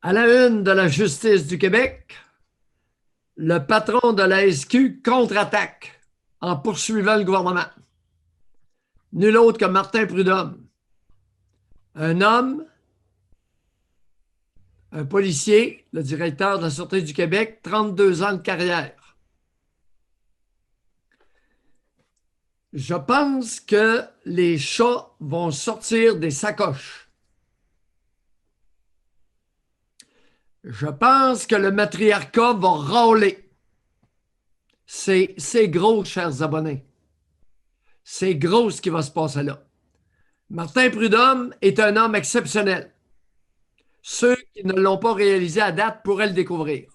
À la une de la justice du Québec, le patron de la SQ contre-attaque en poursuivant le gouvernement. Nul autre que Martin Prudhomme, un homme, un policier, le directeur de la Sûreté du Québec, 32 ans de carrière. Je pense que les chats vont sortir des sacoches. Je pense que le matriarcat va râler. C'est gros, chers abonnés. C'est gros ce qui va se passer là. Martin Prudhomme est un homme exceptionnel. Ceux qui ne l'ont pas réalisé à date pourraient le découvrir.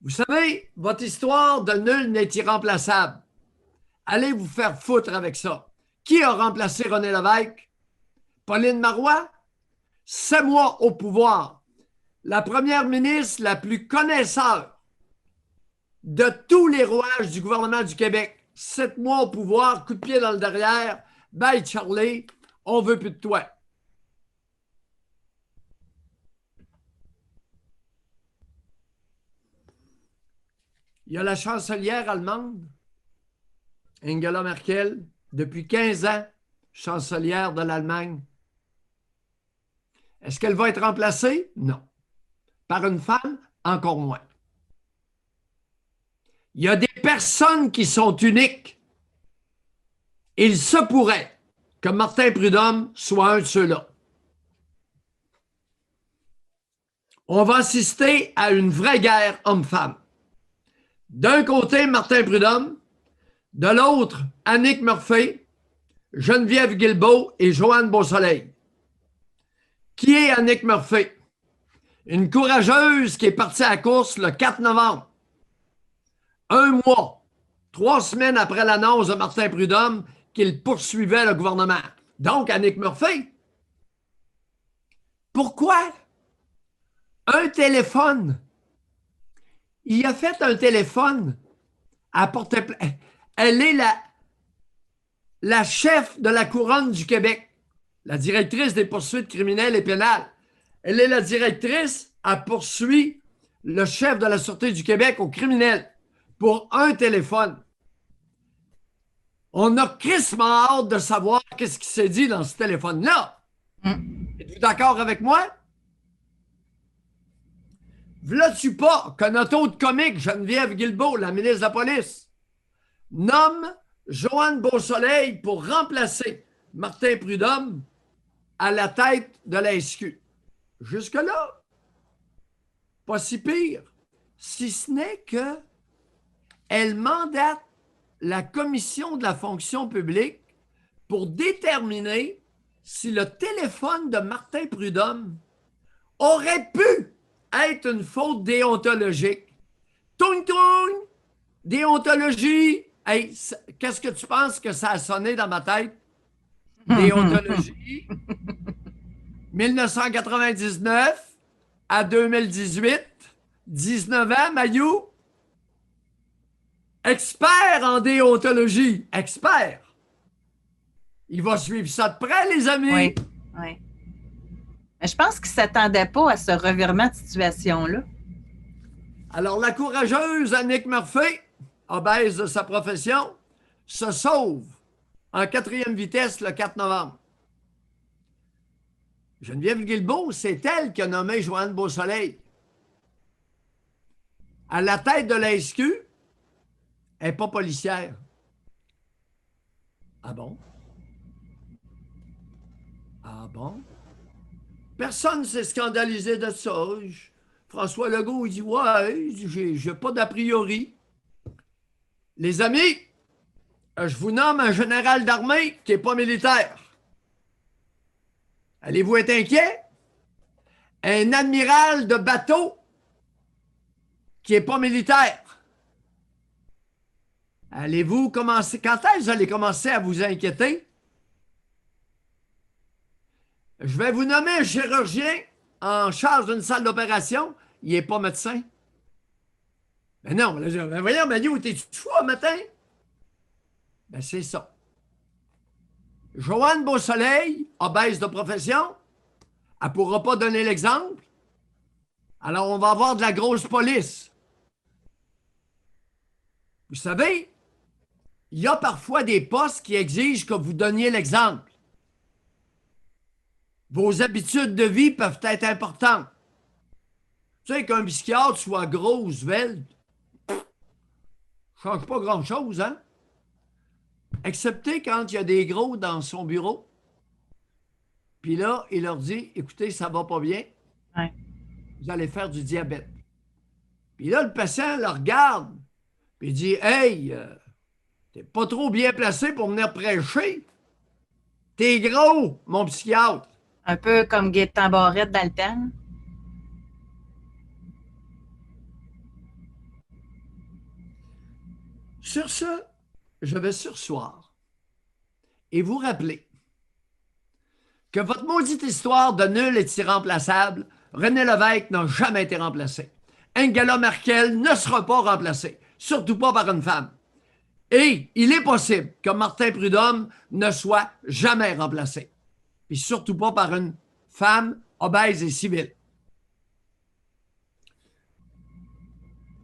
Vous savez, votre histoire de nul n'est irremplaçable. Allez vous faire foutre avec ça. Qui a remplacé René Lévesque? Pauline Marois? 7 mois au pouvoir. La première ministre la plus connaisseur de tous les rouages du gouvernement du Québec. 7 mois au pouvoir, coup de pied dans le derrière. Bye Charlie, on veut plus de toi. Il y a la chancelière allemande, Angela Merkel, depuis 15 ans, chancelière de l'Allemagne. Est-ce qu'elle va être remplacée? Non. Par une femme? Encore moins. Il y a des personnes qui sont uniques. Il se pourrait que Martin Prudhomme soit un de ceux-là. On va assister à une vraie guerre homme-femme. D'un côté, Martin Prudhomme, de l'autre, Annick Murphy, Geneviève Guilbeault et Joanne Beausoleil. Qui est Annick Murphy? Une courageuse qui est partie à la course le 4 novembre. Un mois, 3 semaines après l'annonce de Martin Prudhomme qu'il poursuivait le gouvernement. Donc, Annick Murphy. Pourquoi? Un téléphone. Il a fait un téléphone à porter plainte. Elle est la chef de la couronne du Québec, la directrice des poursuites criminelles et pénales. Elle est la directrice à poursuivre le chef de la Sûreté du Québec au criminel pour un téléphone. On a crissement hâte de savoir qu'est-ce qui s'est dit dans ce téléphone-là. Êtes-vous d'accord avec moi? V'là-tu pas que notre autre comique, Geneviève Guilbeault, la ministre de la Police, nomme Joanne Beausoleil pour remplacer Martin Prudhomme à la tête de la SQ. Jusque-là, pas si pire, si ce n'est que elle mandate la commission de la fonction publique pour déterminer si le téléphone de Martin Prudhomme aurait pu être une faute déontologique. Toung toung! Déontologie! Hey, qu'est-ce que tu penses que ça a sonné dans ma tête? Déontologie. 1999 à 2018. 19 ans, Mayou. Expert en déontologie. Expert. Il va suivre ça de près, les amis. Oui, oui. Mais je pense qu'il ne s'attendait pas à ce revirement de situation-là. Alors, la courageuse Annick Murphy, obèse de sa profession, se sauve en 4e vitesse le 4 novembre. Geneviève Guilbeault, c'est elle qui a nommé Joanne Beausoleil. À la tête de la SQ, elle n'est pas policière. Ah bon? Ah bon? Personne ne s'est scandalisé de ça. François Legault, il dit « Ouais, j'ai pas d'a priori. » Les amis, je vous nomme un général d'armée qui n'est pas militaire. Allez-vous être inquiet? Un amiral de bateau qui n'est pas militaire. Allez-vous commencer? Quand est-ce que vous allez commencer à vous inquiéter? Je vais vous nommer un chirurgien en charge d'une salle d'opération. Il n'est pas médecin. Mais non, ben voyons, Manu, t'es-tu fou un matin? Ben c'est ça. Joanne Beausoleil, obèse de profession, elle ne pourra pas donner l'exemple. Alors, on va avoir de la grosse police. Vous savez, il y a parfois des postes qui exigent que vous donniez l'exemple. Vos habitudes de vie peuvent être importantes. Tu sais, qu'un psychiatre soit gros ou svelte, ça ne change pas grand-chose, hein? Excepté quand il y a des gros dans son bureau. Puis là, il leur dit, écoutez, ça va pas bien. Ouais. Vous allez faire du diabète. Puis là, le patient le regarde. Puis il dit, hey, t'es pas trop bien placé pour venir prêcher. T'es gros, mon psychiatre. Un peu comme Gaétan Barrette dans le temps. Sur ce, je vais surseoir et vous rappeler que votre maudite histoire de nul est irremplaçable, René Lévesque n'a jamais été remplacé. Angela Merkel ne sera pas remplacée, surtout pas par une femme. Et il est possible que Martin Prudhomme ne soit jamais remplacé, puis surtout pas par une femme obèse et civile.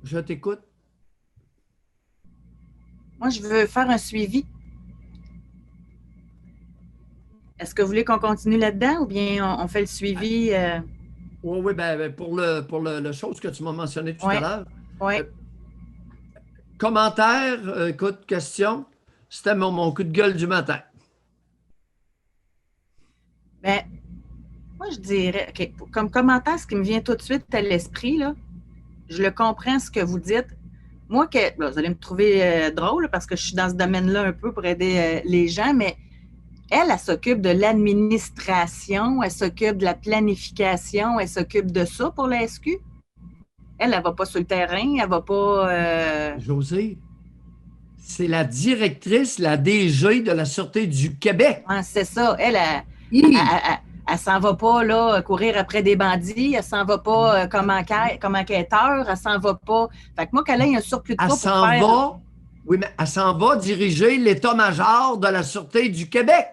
Je t'écoute. Moi, je veux faire un suivi. Est-ce que vous voulez qu'on continue là-dedans ou bien on fait le suivi? Oui, oui, ben, pour le chose que tu m'as mentionné tout à l'heure. Oui. Commentaire, écoute, question. C'était mon coup de gueule du matin. Ben, moi, je dirais, OK, comme commentaire, ce qui me vient tout de suite à l'esprit, là, je le comprends ce que vous dites. Moi, bon, vous allez me trouver drôle parce que je suis dans ce domaine-là un peu pour aider les gens, mais elle s'occupe de l'administration, elle s'occupe de la planification, elle s'occupe de ça pour la SQ. Elle ne va pas sur le terrain, elle va pas... José, c'est la directrice, la DG de la Sûreté du Québec. Ouais, c'est ça. Elle s'en va pas là, courir après des bandits, elle s'en va pas comme enquêteur, elle s'en va pas. Fait que moi, qu'elle ait un surplus de poids Elle pour s'en faire... va, oui, mais elle s'en va diriger l'état-major de la Sûreté du Québec.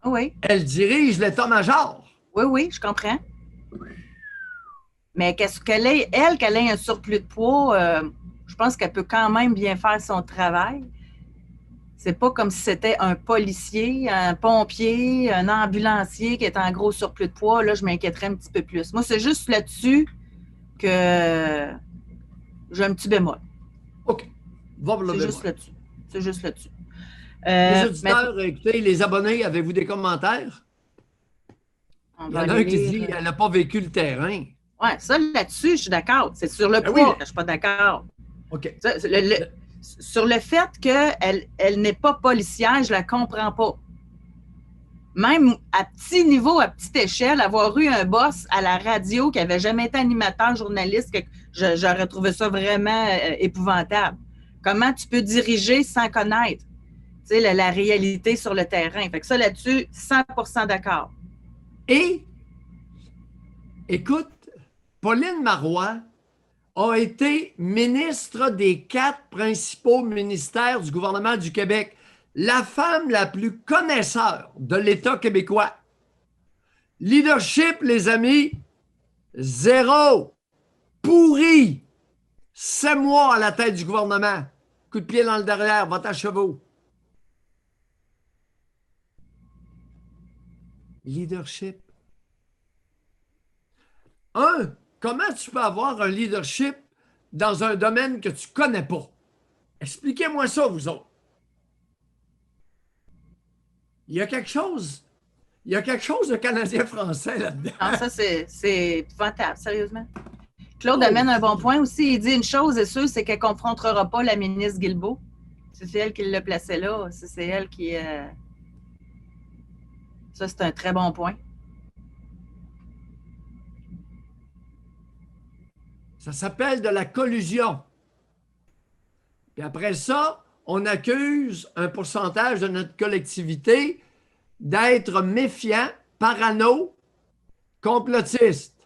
Oui, Elle dirige l'état-major. oui, oui, je comprends. Mais qu'elle ait un surplus de poids, je pense qu'elle peut quand même bien faire son travail. C'est pas comme si c'était un policier, un pompier, un ambulancier qui est en gros surplus de poids. Là, je m'inquiéterais un petit peu plus. Moi, c'est juste là-dessus que j'ai un petit bémol. OK. Va pour le C'est bémol. juste là-dessus. C'est juste là-dessus. Les auditeurs, écoutez, les abonnés, avez-vous des commentaires? Il y en a un qui dit qu'elle n'a pas vécu le terrain. Oui, ça, là-dessus, je suis d'accord. C'est sur le poids oui. que je ne suis pas d'accord. OK. Sur le fait qu'elle n'est pas policière, je ne la comprends pas. Même à petit niveau, à petite échelle, avoir eu un boss à la radio qui n'avait jamais été animateur, journaliste, j'aurais trouvé ça vraiment épouvantable. Comment tu peux diriger sans connaître la réalité sur le terrain? Fait que ça, là-dessus, 100% d'accord. Et, écoute, Pauline Marois a été ministre des 4 principaux ministères du gouvernement du Québec, la femme la plus connaisseur de l'État québécois. Leadership, les amis, 0. Pourri. 7 mois à la tête du gouvernement. Coup de pied dans le derrière, va à chevaux. Leadership. Comment tu peux avoir un leadership dans un domaine que tu ne connais pas? Expliquez-moi ça, vous autres. Il y a quelque chose de canadien-français là-dedans. Non, ça, c'est épouvantable, sérieusement. Claude amène un bon point aussi. Il dit une chose est sûre, c'est qu'elle ne confrontera pas la ministre Guilbeault. C'est elle qui l'a placée là. C'est elle qui... Ça, c'est un très bon point. Ça s'appelle de la collusion. Puis après ça, on accuse un pourcentage de notre collectivité d'être méfiant, parano, complotiste.